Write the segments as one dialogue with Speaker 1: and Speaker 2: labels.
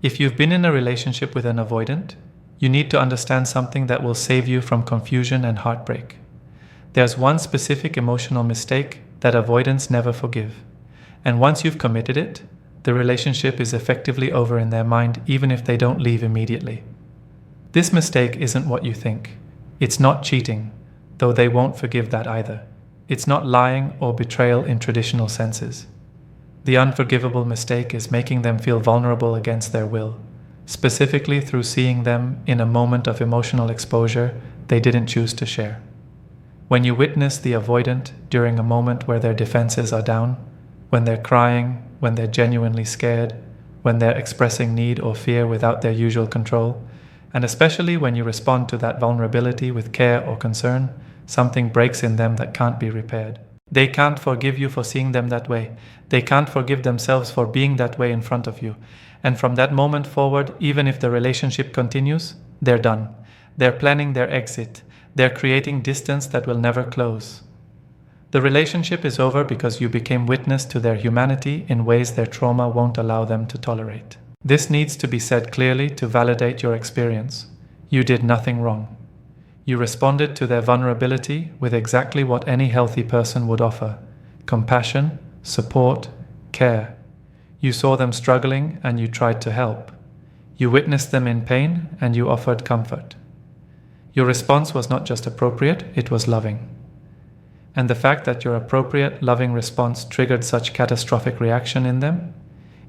Speaker 1: If you've been in a relationship with an avoidant, you need to understand something that will save you from confusion and heartbreak. There's one specific emotional mistake that avoidants never forgive. And once you've committed it, the relationship is effectively over in their mind even if they don't leave immediately. This mistake isn't what you think. It's not cheating, though they won't forgive that either. It's not lying or betrayal in traditional senses. The unforgivable mistake is making them feel vulnerable against their will, specifically through seeing them in a moment of emotional exposure they didn't choose to share. When you witness the avoidant during a moment where their defenses are down, when they're crying, when they're genuinely scared, when they're expressing need or fear without their usual control, and especially when you respond to that vulnerability with care or concern, something breaks in them that can't be repaired. They can't forgive you for seeing them that way. They can't forgive themselves for being that way in front of you. And from that moment forward, even if the relationship continues, they're done. They're planning their exit. They're creating distance that will never close. The relationship is over because you became witness to their humanity in ways their trauma won't allow them to tolerate. This needs to be said clearly to validate your experience. You did nothing wrong. You responded to their vulnerability with exactly what any healthy person would offer: compassion, support, care. You saw them struggling and you tried to help. You witnessed them in pain and you offered comfort. Your response was not just appropriate, it was loving. And the fact that your appropriate, loving response triggered such catastrophic reaction in them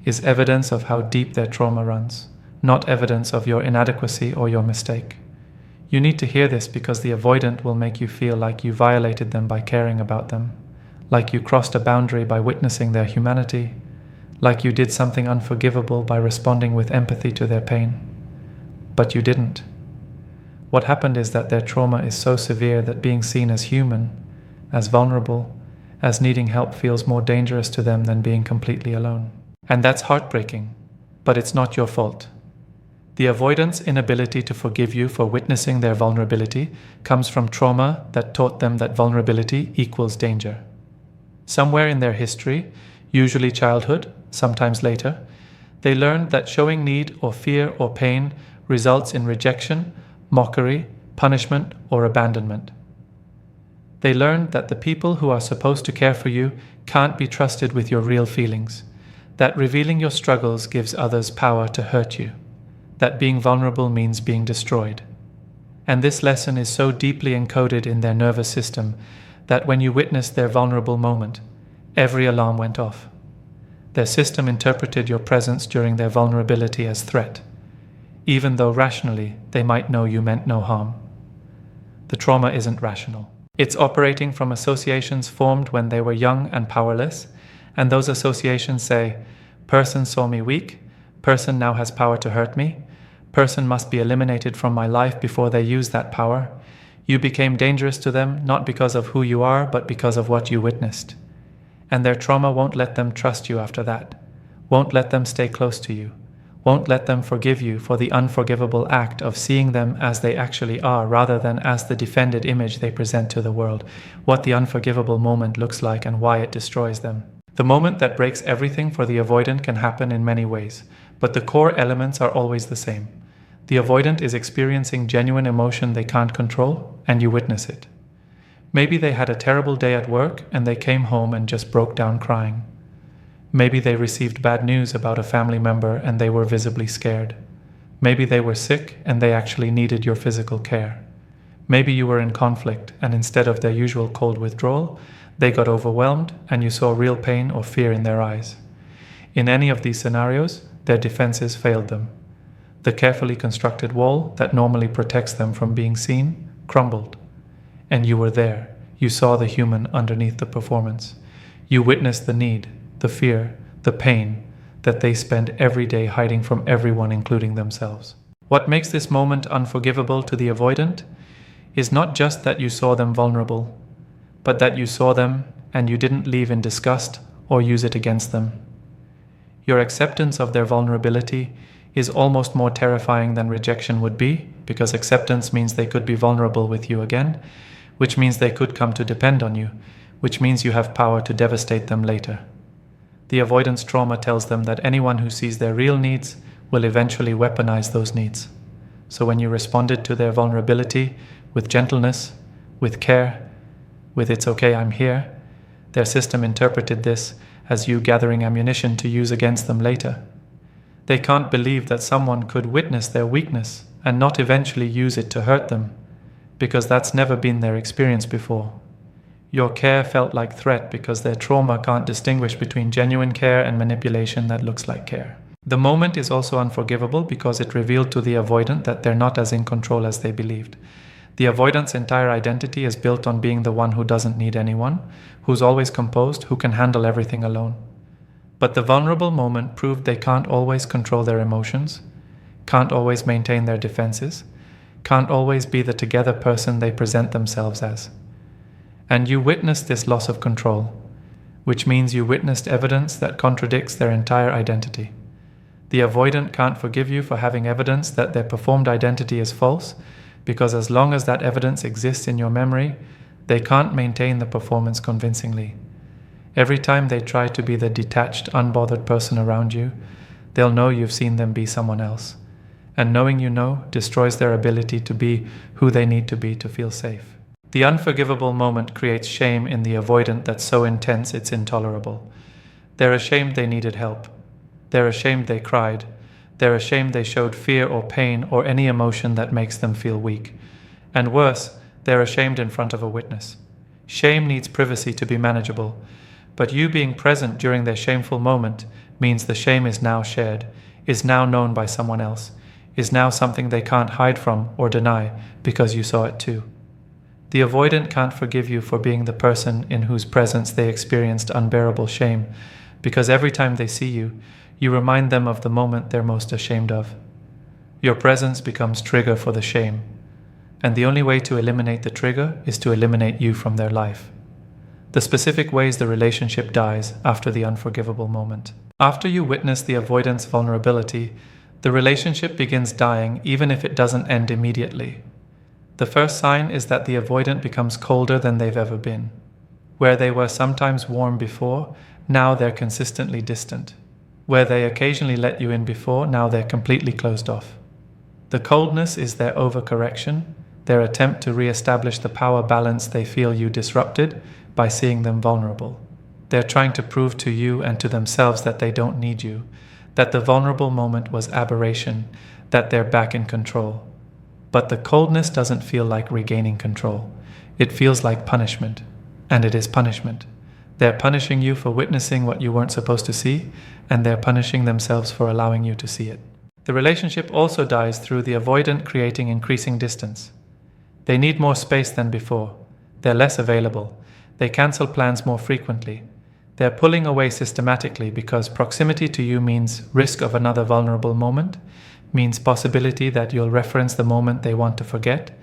Speaker 1: is evidence of how deep their trauma runs, not evidence of your inadequacy or your mistake. You need to hear this because the avoidant will make you feel like you violated them by caring about them, like you crossed a boundary by witnessing their humanity, like you did something unforgivable by responding with empathy to their pain. But you didn't. What happened is that their trauma is so severe that being seen as human, as vulnerable, as needing help feels more dangerous to them than being completely alone. And that's heartbreaking, but it's not your fault. The avoidant's inability to forgive you for witnessing their vulnerability comes from trauma that taught them that vulnerability equals danger. Somewhere in their history, usually childhood, sometimes later, they learned that showing need or fear or pain results in rejection, mockery, punishment, or abandonment. They learned that the people who are supposed to care for you can't be trusted with your real feelings, that revealing your struggles gives others power to hurt you, that being vulnerable means being destroyed. And this lesson is so deeply encoded in their nervous system that when you witnessed their vulnerable moment, every alarm went off. Their system interpreted your presence during their vulnerability as threat, even though rationally they might know you meant no harm. The trauma isn't rational. It's operating from associations formed when they were young and powerless, and those associations say, person saw me weak, person now has power to hurt me, person must be eliminated from my life before they use that power. You became dangerous to them not because of who you are, but because of what you witnessed. And their trauma won't let them trust you after that, won't let them stay close to you, won't let them forgive you for the unforgivable act of seeing them as they actually are rather than as the defended image they present to the world, what the unforgivable moment looks like and why it destroys them. The moment that breaks everything for the avoidant can happen in many ways, but the core elements are always the same. The avoidant is experiencing genuine emotion they can't control, and you witness it. Maybe they had a terrible day at work and they came home and just broke down crying. Maybe they received bad news about a family member and they were visibly scared. Maybe they were sick and they actually needed your physical care. Maybe you were in conflict and instead of their usual cold withdrawal, they got overwhelmed and you saw real pain or fear in their eyes. In any of these scenarios, their defenses failed them. The carefully constructed wall that normally protects them from being seen crumbled. And you were there. You saw the human underneath the performance. You witnessed the need, the fear, the pain that they spend every day hiding from everyone, including themselves. What makes this moment unforgivable to the avoidant is not just that you saw them vulnerable, but that you saw them and you didn't leave in disgust or use it against them. Your acceptance of their vulnerability is almost more terrifying than rejection would be, because acceptance means they could be vulnerable with you again, which means they could come to depend on you, which means you have power to devastate them later. The avoidance trauma tells them that anyone who sees their real needs will eventually weaponize those needs. So when you responded to their vulnerability with gentleness, with care, with "it's okay, I'm here," their system interpreted this as you gathering ammunition to use against them later. They can't believe that someone could witness their weakness and not eventually use it to hurt them, because that's never been their experience before. Your care felt like threat because their trauma can't distinguish between genuine care and manipulation that looks like care. The moment is also unforgivable because it revealed to the avoidant that they're not as in control as they believed. The avoidant's entire identity is built on being the one who doesn't need anyone, who's always composed, who can handle everything alone. But the vulnerable moment proved they can't always control their emotions, can't always maintain their defenses, can't always be the together person they present themselves as. And you witnessed this loss of control, which means you witnessed evidence that contradicts their entire identity. The avoidant can't forgive you for having evidence that their performed identity is false, because as long as that evidence exists in your memory, they can't maintain the performance convincingly. Every time they try to be the detached, unbothered person around you, they'll know you've seen them be someone else. And knowing you know destroys their ability to be who they need to be to feel safe. The unforgivable moment creates shame in the avoidant that's so intense it's intolerable. They're ashamed they needed help. They're ashamed they cried. They're ashamed they showed fear or pain or any emotion that makes them feel weak. And worse, they're ashamed in front of a witness. Shame needs privacy to be manageable, but you being present during their shameful moment means the shame is now shared, is now known by someone else, is now something they can't hide from or deny because you saw it too. The avoidant can't forgive you for being the person in whose presence they experienced unbearable shame, because every time they see you, you remind them of the moment they're most ashamed of. Your presence becomes trigger for the shame, and the only way to eliminate the trigger is to eliminate you from their life. The specific ways the relationship dies after the unforgivable moment. After you witness the avoidant's vulnerability, the relationship begins dying even if it doesn't end immediately. The first sign is that the avoidant becomes colder than they've ever been. Where they were sometimes warm before, now they're consistently distant. Where they occasionally let you in before, now they're completely closed off. The coldness is their overcorrection, their attempt to re-establish the power balance they feel you disrupted by seeing them vulnerable. They're trying to prove to you and to themselves that they don't need you, that the vulnerable moment was aberration, that they're back in control. But the coldness doesn't feel like regaining control. It feels like punishment, and it is punishment. They're punishing you for witnessing what you weren't supposed to see, and they're punishing themselves for allowing you to see it. The relationship also dies through the avoidant creating increasing distance. They need more space than before. They're less available. They cancel plans more frequently. They're pulling away systematically because proximity to you means risk of another vulnerable moment, means possibility that you'll reference the moment they want to forget,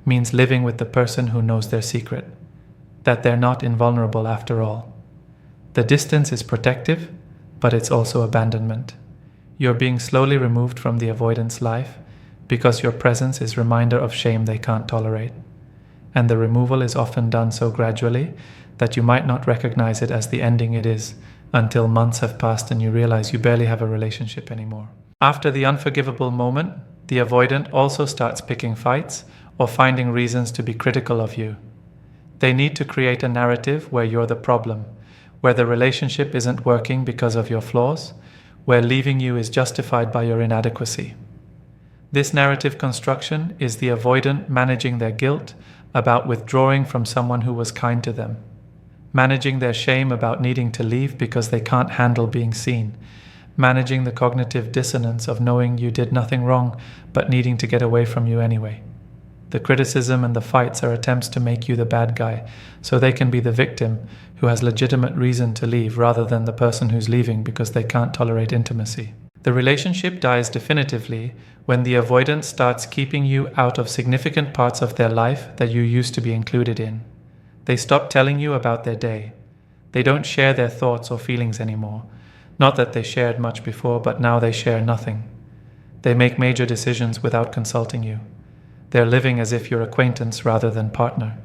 Speaker 1: means living with the person who knows their secret, that they're not invulnerable after all. The distance is protective, but it's also abandonment. You're being slowly removed from the avoidant's life because your presence is a reminder of shame they can't tolerate. And the removal is often done so gradually that you might not recognize it as the ending it is until months have passed and you realize you barely have a relationship anymore. After the unforgivable moment, the avoidant also starts picking fights or finding reasons to be critical of you. They need to create a narrative where you're the problem, where the relationship isn't working because of your flaws, where leaving you is justified by your inadequacy. This narrative construction is the avoidant managing their guilt about withdrawing from someone who was kind to them, managing their shame about needing to leave because they can't handle being seen, managing the cognitive dissonance of knowing you did nothing wrong but needing to get away from you anyway. The criticism and the fights are attempts to make you the bad guy so they can be the victim who has legitimate reason to leave rather than the person who's leaving because they can't tolerate intimacy. The relationship dies definitively when the avoidance starts keeping you out of significant parts of their life that you used to be included in. They stop telling you about their day. They don't share their thoughts or feelings anymore. Not that they shared much before, but now they share nothing. They make major decisions without consulting you. They're living as if you're acquaintance rather than partner.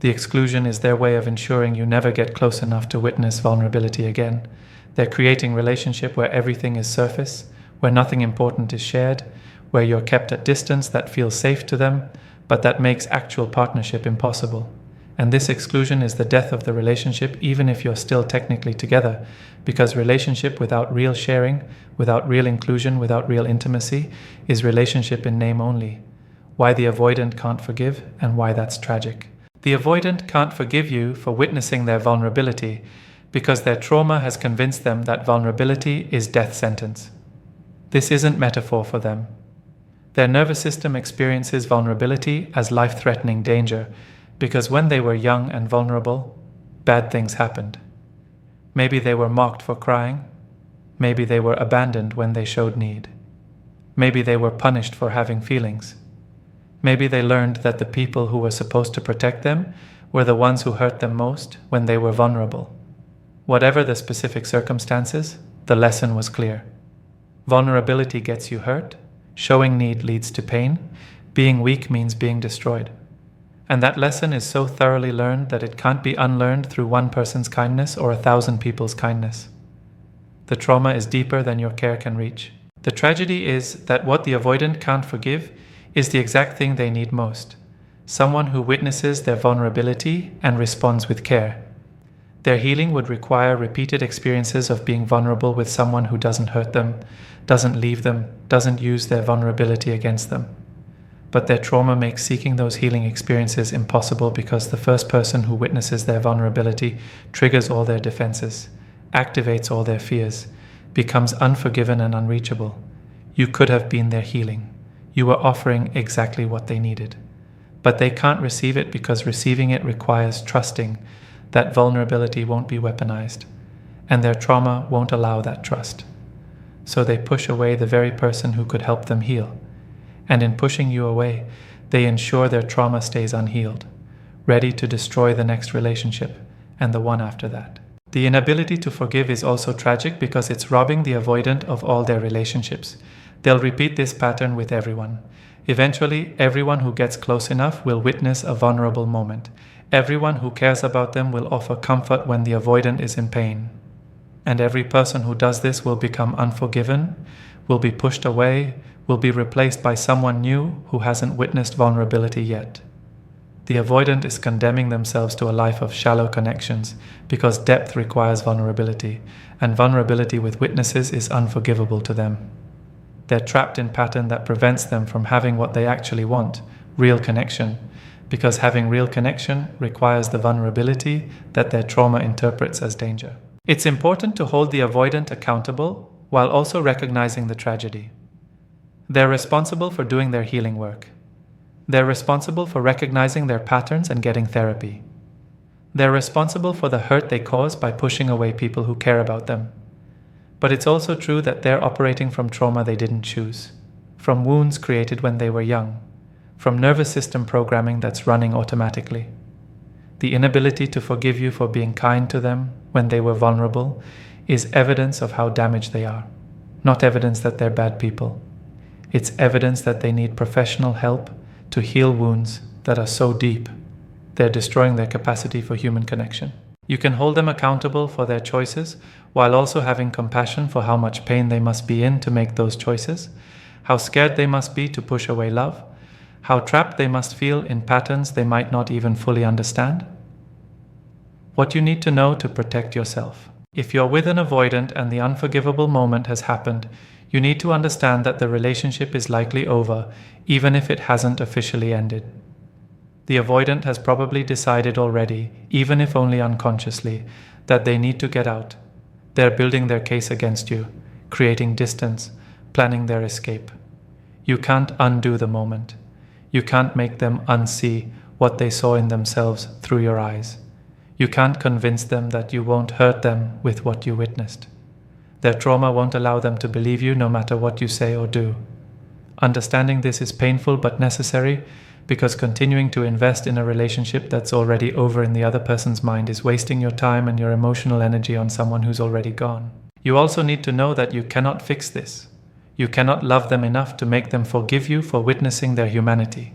Speaker 1: The exclusion is their way of ensuring you never get close enough to witness vulnerability again. They're creating a relationship where everything is surface, where nothing important is shared, where you're kept at distance that feels safe to them, but that makes actual partnership impossible. And this exclusion is the death of the relationship, even if you're still technically together, because relationship without real sharing, without real inclusion, without real intimacy, is relationship in name only. Why the avoidant can't forgive, and why that's tragic. The avoidant can't forgive you for witnessing their vulnerability, because their trauma has convinced them that vulnerability is death sentence. This isn't metaphor for them. Their nervous system experiences vulnerability as life-threatening danger, because when they were young and vulnerable, bad things happened. Maybe they were mocked for crying. Maybe they were abandoned when they showed need. Maybe they were punished for having feelings. Maybe they learned that the people who were supposed to protect them were the ones who hurt them most when they were vulnerable. Whatever the specific circumstances, the lesson was clear. Vulnerability gets you hurt. Showing need leads to pain. Being weak means being destroyed. And that lesson is so thoroughly learned that it can't be unlearned through one person's kindness or 1,000 people's kindness. The trauma is deeper than your care can reach. The tragedy is that what the avoidant can't forgive is the exact thing they need most. Someone who witnesses their vulnerability and responds with care. Their healing would require repeated experiences of being vulnerable with someone who doesn't hurt them, doesn't leave them, doesn't use their vulnerability against them. But their trauma makes seeking those healing experiences impossible because the first person who witnesses their vulnerability triggers all their defenses, activates all their fears, becomes unforgiven and unreachable. You could have been their healing. You were offering exactly what they needed. But they can't receive it because receiving it requires trusting that vulnerability won't be weaponized, and their trauma won't allow that trust. So they push away the very person who could help them heal. And in pushing you away, they ensure their trauma stays unhealed, ready to destroy the next relationship and the one after that. The inability to forgive is also tragic because it's robbing the avoidant of all their relationships. They'll repeat this pattern with everyone. Eventually, everyone who gets close enough will witness a vulnerable moment. Everyone who cares about them will offer comfort when the avoidant is in pain. And every person who does this will become unforgiven, will be pushed away, will be replaced by someone new who hasn't witnessed vulnerability yet. The avoidant is condemning themselves to a life of shallow connections because depth requires vulnerability, and vulnerability with witnesses is unforgivable to them. They're trapped in a pattern that prevents them from having what they actually want, real connection, because having real connection requires the vulnerability that their trauma interprets as danger. It's important to hold the avoidant accountable while also recognizing the tragedy. They're responsible for doing their healing work. They're responsible for recognizing their patterns and getting therapy. They're responsible for the hurt they cause by pushing away people who care about them. But it's also true that they're operating from trauma they didn't choose, from wounds created when they were young, from nervous system programming that's running automatically. The inability to forgive you for being kind to them when they were vulnerable is evidence of how damaged they are, not evidence that they're bad people. It's evidence that they need professional help to heal wounds that are so deep, they're destroying their capacity for human connection. You can hold them accountable for their choices while also having compassion for how much pain they must be in to make those choices, how scared they must be to push away love, how trapped they must feel in patterns they might not even fully understand. What you need to know to protect yourself. If you're with an avoidant and the unforgivable moment has happened, you need to understand that the relationship is likely over, even if it hasn't officially ended. The avoidant has probably decided already, even if only unconsciously, that they need to get out. They're building their case against you, creating distance, planning their escape. You can't undo the moment. You can't make them unsee what they saw in themselves through your eyes. You can't convince them that you won't hurt them with what you witnessed. Their trauma won't allow them to believe you no matter what you say or do. Understanding this is painful but necessary because continuing to invest in a relationship that's already over in the other person's mind is wasting your time and your emotional energy on someone who's already gone. You also need to know that you cannot fix this. You cannot love them enough to make them forgive you for witnessing their humanity.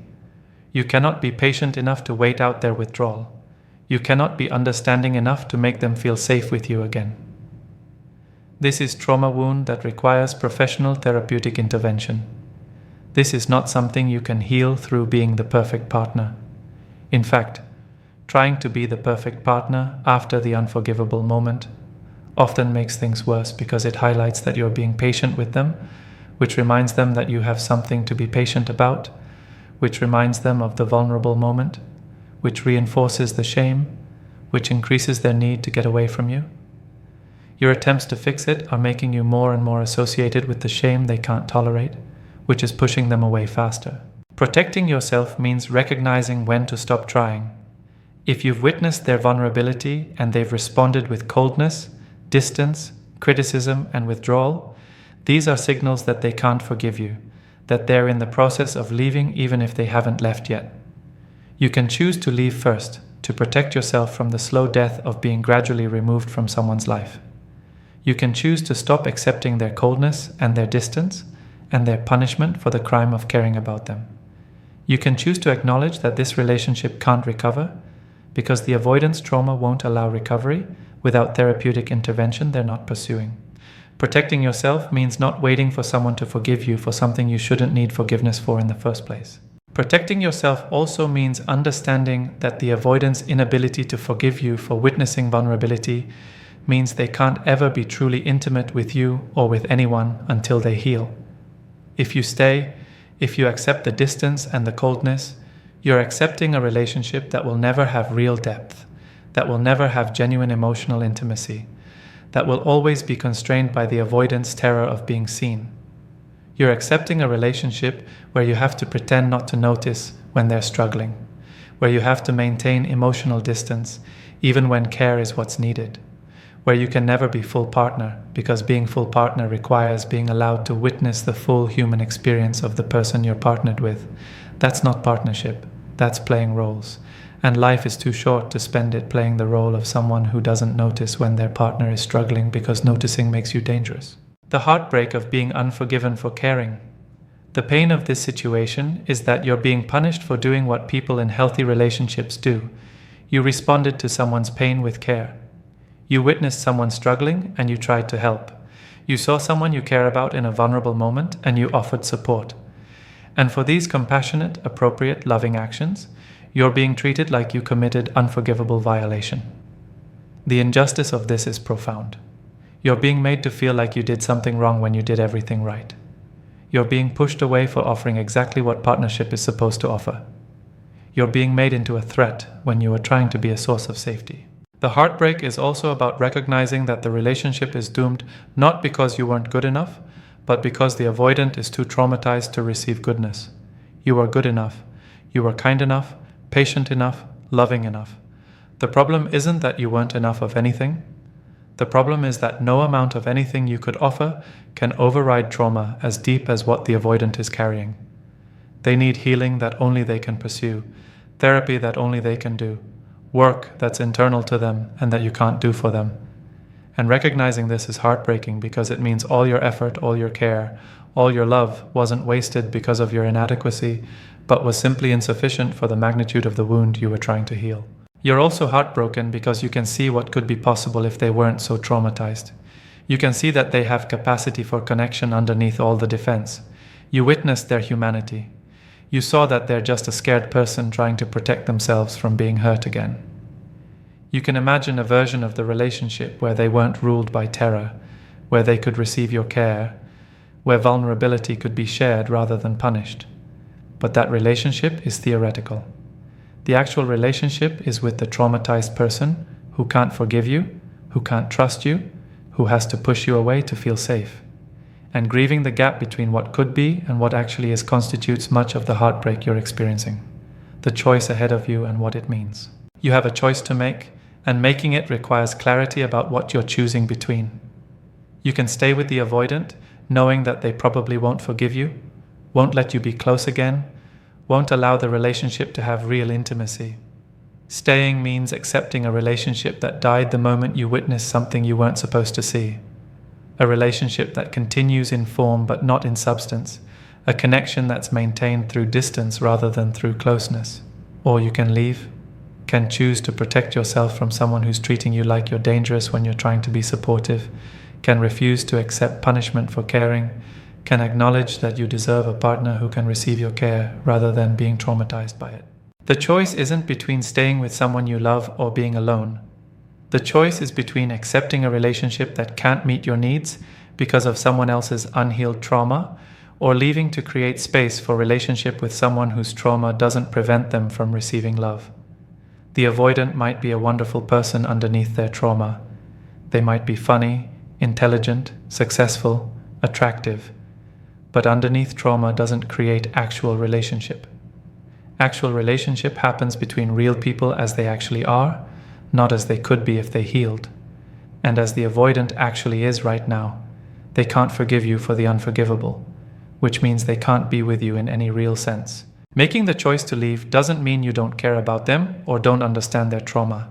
Speaker 1: You cannot be patient enough to wait out their withdrawal. You cannot be understanding enough to make them feel safe with you again. This is trauma wound that requires professional therapeutic intervention. This is not something you can heal through being the perfect partner. In fact, trying to be the perfect partner after the unforgivable moment often makes things worse because it highlights that you're being patient with them, which reminds them that you have something to be patient about, which reminds them of the vulnerable moment, which reinforces the shame, which increases their need to get away from you. Your attempts to fix it are making you more and more associated with the shame they can't tolerate, which is pushing them away faster. Protecting yourself means recognizing when to stop trying. If you've witnessed their vulnerability and they've responded with coldness, distance, criticism, and withdrawal, these are signals that they can't forgive you, that they're in the process of leaving even if they haven't left yet. You can choose to leave first, to protect yourself from the slow death of being gradually removed from someone's life. You can choose to stop accepting their coldness and their distance and their punishment for the crime of caring about them. You can choose to acknowledge that this relationship can't recover because the avoidance trauma won't allow recovery without therapeutic intervention they're not pursuing. Protecting yourself means not waiting for someone to forgive you for something you shouldn't need forgiveness for in the first place. Protecting yourself also means understanding that the avoidance inability to forgive you for witnessing vulnerability means they can't ever be truly intimate with you or with anyone until they heal. If you stay, if you accept the distance and the coldness, you're accepting a relationship that will never have real depth, that will never have genuine emotional intimacy, that will always be constrained by the avoidance terror of being seen. You're accepting a relationship where you have to pretend not to notice when they're struggling, where you have to maintain emotional distance even when care is what's needed, where you can never be full partner because being full partner requires being allowed to witness the full human experience of the person you're partnered with. That's not partnership, that's playing roles. And life is too short to spend it playing the role of someone who doesn't notice when their partner is struggling because noticing makes you dangerous. The heartbreak of being unforgiven for caring. The pain of this situation is that you're being punished for doing what people in healthy relationships do. You responded to someone's pain with care. You witnessed someone struggling and you tried to help. You saw someone you care about in a vulnerable moment and you offered support. And for these compassionate, appropriate, loving actions, you're being treated like you committed unforgivable violation. The injustice of this is profound. You're being made to feel like you did something wrong when you did everything right. You're being pushed away for offering exactly what partnership is supposed to offer. You're being made into a threat when you are trying to be a source of safety. The heartbreak is also about recognizing that the relationship is doomed not because you weren't good enough, but because the avoidant is too traumatized to receive goodness. You are good enough. You are kind enough, patient enough, loving enough. The problem isn't that you weren't enough of anything. The problem is that no amount of anything you could offer can override trauma as deep as what the avoidant is carrying. They need healing that only they can pursue, therapy that only they can do, work that's internal to them and that you can't do for them. And recognizing this is heartbreaking because it means all your effort, all your care, all your love wasn't wasted because of your inadequacy, but was simply insufficient for the magnitude of the wound you were trying to heal. You're also heartbroken because you can see what could be possible if they weren't so traumatized. You can see that they have capacity for connection underneath all the defense. You witnessed their humanity. You saw that they're just a scared person trying to protect themselves from being hurt again. You can imagine a version of the relationship where they weren't ruled by terror, where they could receive your care, where vulnerability could be shared rather than punished. But that relationship is theoretical. The actual relationship is with the traumatized person who can't forgive you, who can't trust you, who has to push you away to feel safe. And grieving the gap between what could be and what actually is constitutes much of the heartbreak you're experiencing. The choice ahead of you and what it means. You have a choice to make, and making it requires clarity about what you're choosing between. You can stay with the avoidant, knowing that they probably won't forgive you, won't let you be close again, won't allow the relationship to have real intimacy. Staying means accepting a relationship that died the moment you witnessed something you weren't supposed to see. A relationship that continues in form but not in substance. A connection that's maintained through distance rather than through closeness. Or you can leave, can choose to protect yourself from someone who's treating you like you're dangerous when you're trying to be supportive, can refuse to accept punishment for caring, can acknowledge that you deserve a partner who can receive your care rather than being traumatized by it. The choice isn't between staying with someone you love or being alone. The choice is between accepting a relationship that can't meet your needs because of someone else's unhealed trauma, or leaving to create space for relationship with someone whose trauma doesn't prevent them from receiving love. The avoidant might be a wonderful person underneath their trauma. They might be funny, intelligent, successful, attractive, but underneath trauma doesn't create actual relationship. Actual relationship happens between real people as they actually are, not as they could be if they healed. And as the avoidant actually is right now, they can't forgive you for the unforgivable, which means they can't be with you in any real sense. Making the choice to leave doesn't mean you don't care about them or don't understand their trauma.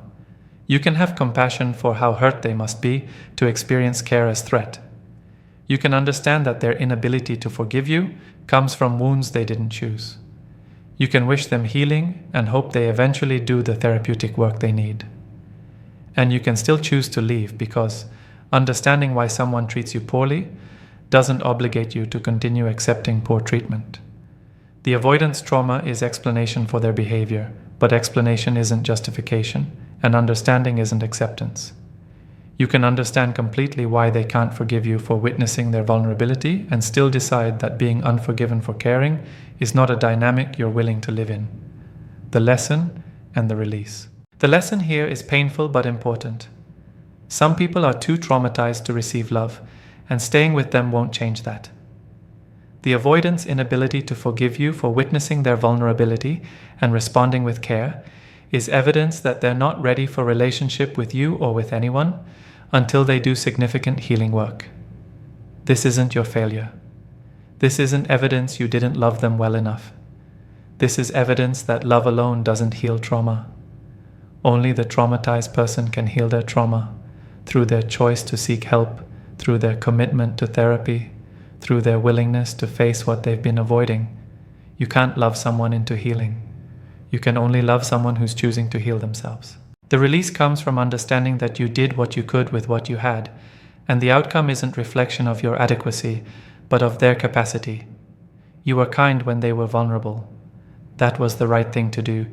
Speaker 1: You can have compassion for how hurt they must be to experience care as threat. You can understand that their inability to forgive you comes from wounds they didn't choose. You can wish them healing and hope they eventually do the therapeutic work they need. And you can still choose to leave because understanding why someone treats you poorly doesn't obligate you to continue accepting poor treatment. The avoidance trauma is explanation for their behavior, but explanation isn't justification, and understanding isn't acceptance. You can understand completely why they can't forgive you for witnessing their vulnerability and still decide that being unforgiven for caring is not a dynamic you're willing to live in. The lesson and the release. The lesson here is painful but important. Some people are too traumatized to receive love, and staying with them won't change that. The avoidant's inability to forgive you for witnessing their vulnerability and responding with care is evidence that they're not ready for relationship with you or with anyone until they do significant healing work. This isn't your failure. This isn't evidence you didn't love them well enough. This is evidence that love alone doesn't heal trauma. Only the traumatized person can heal their trauma through their choice to seek help, through their commitment to therapy, through their willingness to face what they've been avoiding. You can't love someone into healing. You can only love someone who's choosing to heal themselves. The release comes from understanding that you did what you could with what you had, and the outcome isn't reflection of your adequacy, but of their capacity. You were kind when they were vulnerable. That was the right thing to do.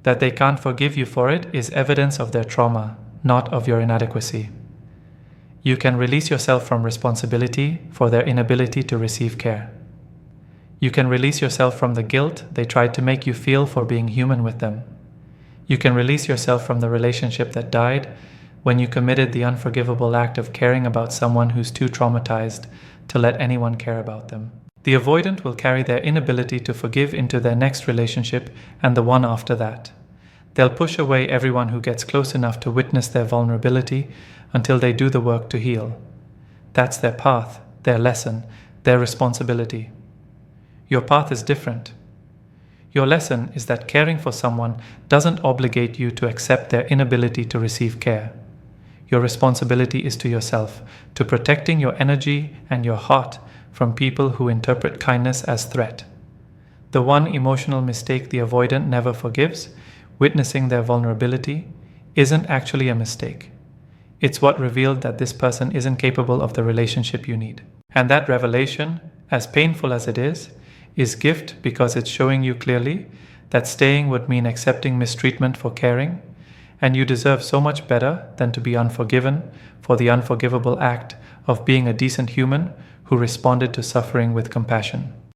Speaker 1: That they can't forgive you for it is evidence of their trauma, not of your inadequacy. You can release yourself from responsibility for their inability to receive care. You can release yourself from the guilt they tried to make you feel for being human with them. You can release yourself from the relationship that died when you committed the unforgivable act of caring about someone who's too traumatized to let anyone care about them. The avoidant will carry their inability to forgive into their next relationship and the one after that. They'll push away everyone who gets close enough to witness their vulnerability until they do the work to heal. That's their path, their lesson, their responsibility. Your path is different. Your lesson is that caring for someone doesn't obligate you to accept their inability to receive care. Your responsibility is to yourself, to protecting your energy and your heart from people who interpret kindness as threat. The one emotional mistake the avoidant never forgives, witnessing their vulnerability, isn't actually a mistake. It's what revealed that this person isn't capable of the relationship you need. And that revelation, as painful as it is gift because it's showing you clearly that staying would mean accepting mistreatment for caring, and you deserve so much better than to be unforgiven for the unforgivable act of being a decent human who responded to suffering with compassion.